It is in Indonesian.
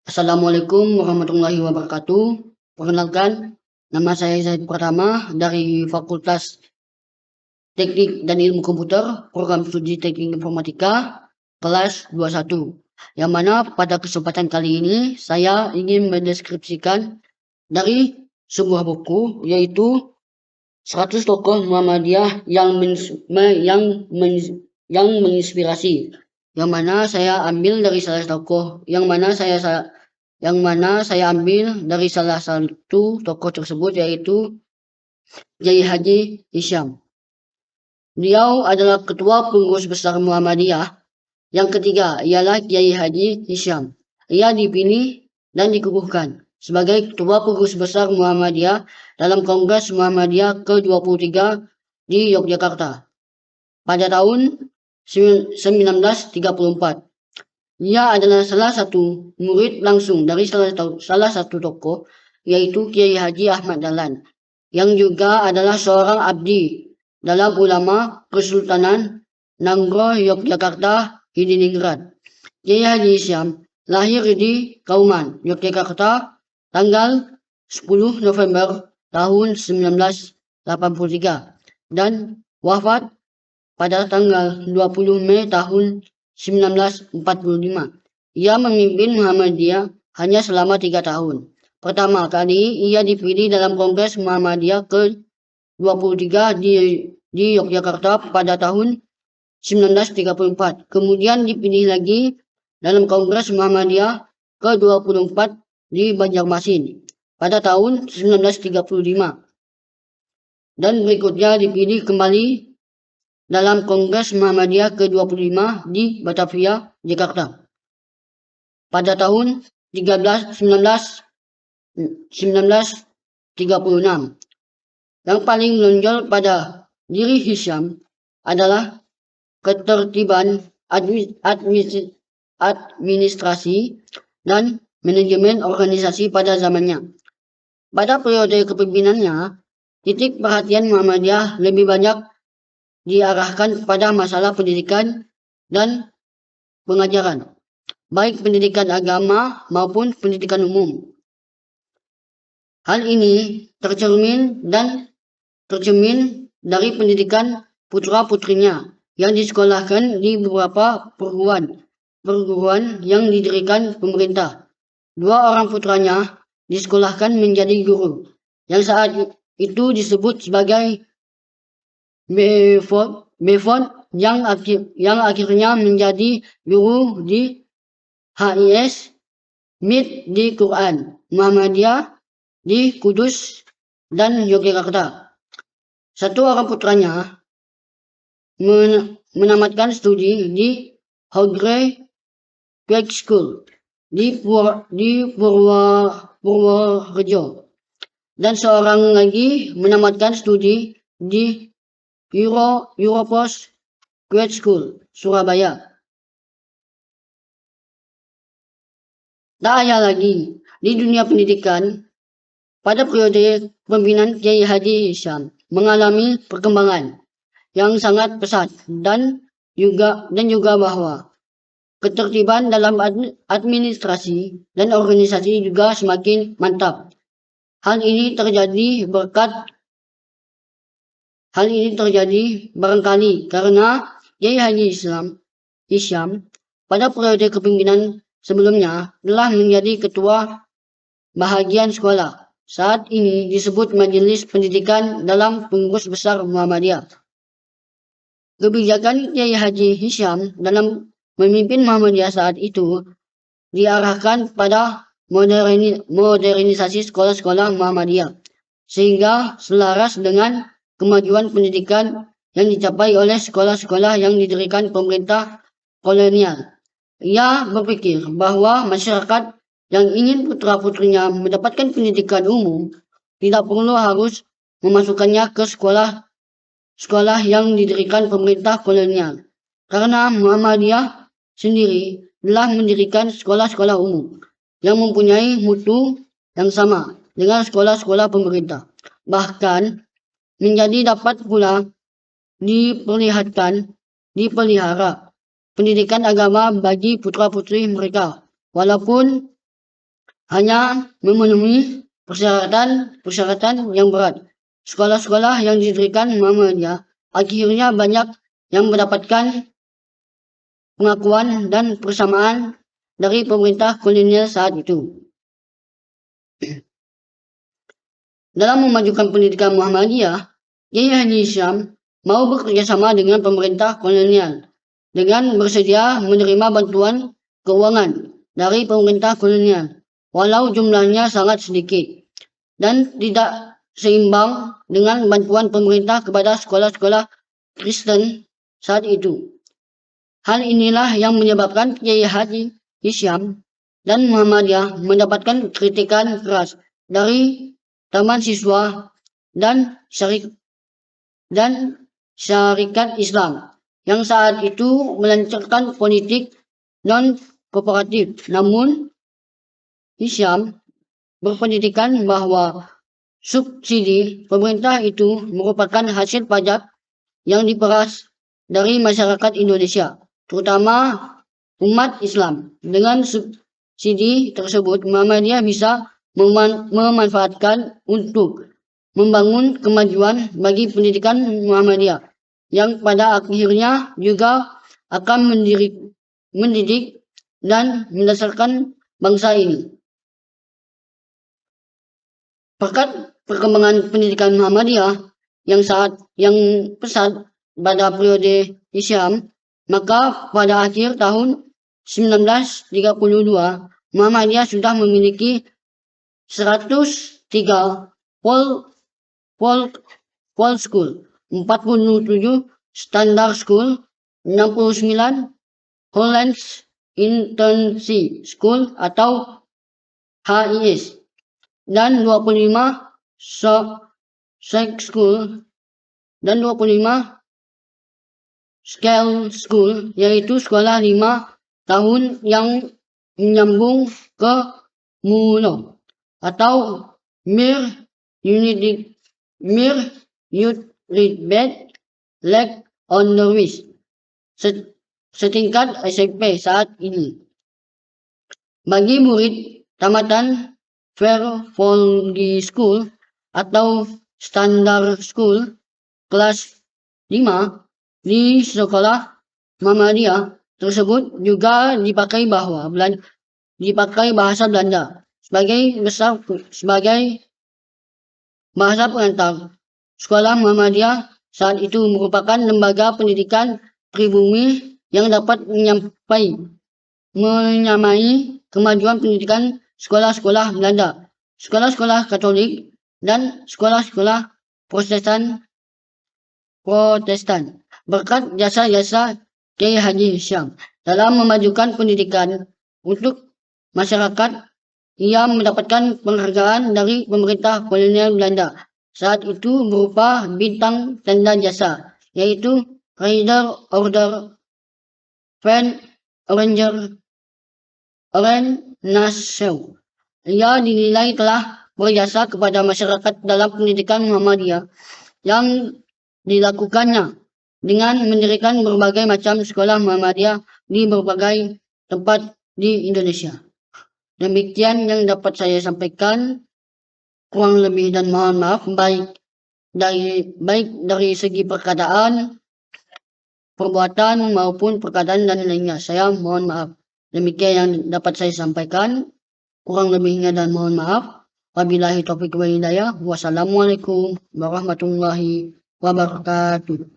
Assalamualaikum warahmatullahi wabarakatuh. Perkenalkan, nama saya Zaid Pratama dari Fakultas Teknik dan Ilmu Komputer, Program Studi Teknik Informatika, kelas 21. Yang mana pada kesempatan kali ini saya ingin mendeskripsikan dari sebuah buku, yaitu 100 tokoh Muhammadiyah yang menginspirasi. Yang mana saya ambil dari salah tokoh, yang mana saya ambil dari salah satu tokoh tersebut, yaitu Kiai Haji Hisham. Beliau adalah ketua pengurus besar Muhammadiyah. Yang ketiga ialah Kiai Haji Hisham. Ia dipilih dan dikukuhkan sebagai ketua pengurus besar Muhammadiyah dalam Kongres Muhammadiyah ke-23 di Yogyakarta pada tahun 1934. Ia adalah salah satu murid langsung dari salah satu tokoh, yaitu Kiai Haji Ahmad Dahlan, yang juga adalah seorang abdi dalam ulama Kesultanan Nanggroe Yogyakarta Hadiningrat. Kiai Haji Hisham lahir di Kauman, Yogyakarta tanggal 10 November tahun 1983 dan wafat pada tanggal 20 Mei tahun 1945. Ia memimpin Muhammadiyah hanya selama 3 tahun. Pertama kali ia dipilih dalam Kongres Muhammadiyah ke-23 di Yogyakarta pada tahun 1934. Kemudian dipilih lagi dalam Kongres Muhammadiyah ke-24 di Banjarmasin pada tahun 1935. Dan berikutnya dipilih kembali dalam Kongres Muhammadiyah ke-25 di Batavia, Jakarta pada tahun 1936. Yang paling menonjol pada diri Hisham adalah ketertiban administrasi dan manajemen organisasi pada zamannya. Pada periode kepemimpinannya, titik perhatian Muhammadiyah lebih banyak diarahkan kepada masalah pendidikan dan pengajaran, baik pendidikan agama maupun pendidikan umum. Hal ini tercermin dari pendidikan putra-putrinya yang disekolahkan di beberapa perguruan yang didirikan pemerintah. 2 orang putranya disekolahkan menjadi guru, yang saat itu disebut sebagai Bevon yang akhirnya menjadi guru di HIS MIT di Quran Muhammadiyah di Kudus dan Yogyakarta. 1 orang putranya menamatkan studi di Hogre Quake School di Purworejo, dan seorang lagi menamatkan studi di Europos Grade School, Surabaya. Tak ayal lagi, di dunia pendidikan, pada periode kepemimpinan Kiai Haji Hisham mengalami perkembangan yang sangat pesat dan juga bahwa ketertiban dalam administrasi dan organisasi juga semakin mantap. Hal ini terjadi barangkali karena Kiai Haji Hisham pada periode kepemimpinan sebelumnya telah menjadi ketua bahagian sekolah. Saat ini disebut Majelis Pendidikan dalam Pengurus Besar Muhammadiyah. Kebijakan Kiai Haji Hisham dalam memimpin Muhammadiyah saat itu diarahkan pada modernisasi sekolah-sekolah Muhammadiyah, sehingga selaras dengan kemajuan pendidikan yang dicapai oleh sekolah-sekolah yang didirikan pemerintah kolonial. Ia berpikir bahwa masyarakat yang ingin putra-putrinya mendapatkan pendidikan umum tidak perlu harus memasukkannya ke sekolah yang didirikan pemerintah kolonial, karena Muhammadiyah sendiri telah mendirikan sekolah-sekolah umum yang mempunyai mutu yang sama dengan sekolah-sekolah pemerintah. Bahkan menjadi dapat pula dipelihara pendidikan agama bagi putra-putri mereka, walaupun hanya memenuhi persyaratan yang berat. Sekolah-sekolah yang didirikan Muhammadiyah akhirnya banyak yang mendapatkan pengakuan dan persamaan dari pemerintah kolonial saat itu. Dalam memajukan pendidikan Muhammadiyah, Kiai Haji Hisham mau bekerjasama dengan pemerintah kolonial dengan bersedia menerima bantuan keuangan dari pemerintah kolonial, walau jumlahnya sangat sedikit dan tidak seimbang dengan bantuan pemerintah kepada sekolah-sekolah Kristen saat itu. Hal inilah yang menyebabkan Kiai Haji Hisham dan Muhammadiyah mendapatkan kritikan keras dari taman siswa dan syarikat Islam yang saat itu melancarkan politik non-kooperatif. Namun, Hisham berpendidikan bahwa subsidi pemerintah itu merupakan hasil pajak yang diperas dari masyarakat Indonesia, terutama umat Islam. Dengan subsidi tersebut, Muhammadiyah bisa memanfaatkan untuk membangun kemajuan bagi pendidikan Muhammadiyah yang pada akhirnya juga akan mendidik dan mendasarkan bangsa ini. Berkat perkembangan pendidikan Muhammadiyah yang pesat pada periode Hisham, maka pada akhir tahun 1932 Muhammadiyah sudah memiliki 103 Paul School, 47 Standard School, 69 Hollands Intensive School atau HIS, dan 25 Sek School dan 25 Scale School, yaitu sekolah 5 tahun yang menyambung ke Mulo atau Mir Youth Lake on the West setingkat SMP saat ini. Bagi murid tamatan Fairfield School atau Standard School kelas 5 di sekolah Muhammadiyah tersebut juga dipakai bahasa Belanda sebagai bahasa pengantar. Sekolah Muhammadiyah saat itu merupakan lembaga pendidikan pribumi yang dapat menyamai kemajuan pendidikan sekolah-sekolah Belanda, sekolah-sekolah Katolik, dan sekolah-sekolah Protestan. Berkat jasa-jasa Kiai Haji Hisham dalam memajukan pendidikan untuk masyarakat, ia mendapatkan penghargaan dari pemerintah kolonial Belanda saat itu berupa bintang tanda jasa, yaitu Rider Order Van Oranje Nassau. Ia dinilai telah berjasa kepada masyarakat dalam pendidikan Muhammadiyah yang dilakukannya dengan mendirikan berbagai macam sekolah Muhammadiyah di berbagai tempat di Indonesia. Demikian yang dapat saya sampaikan, kurang lebih dan mohon maaf baik dari segi perkataan, perbuatan maupun perkataan dan lainnya. Saya mohon maaf. Demikian yang dapat saya sampaikan, kurang lebihnya dan mohon maaf. Wabillahi taufiq wal hidayah. Wassalamualaikum warahmatullahi wabarakatuh.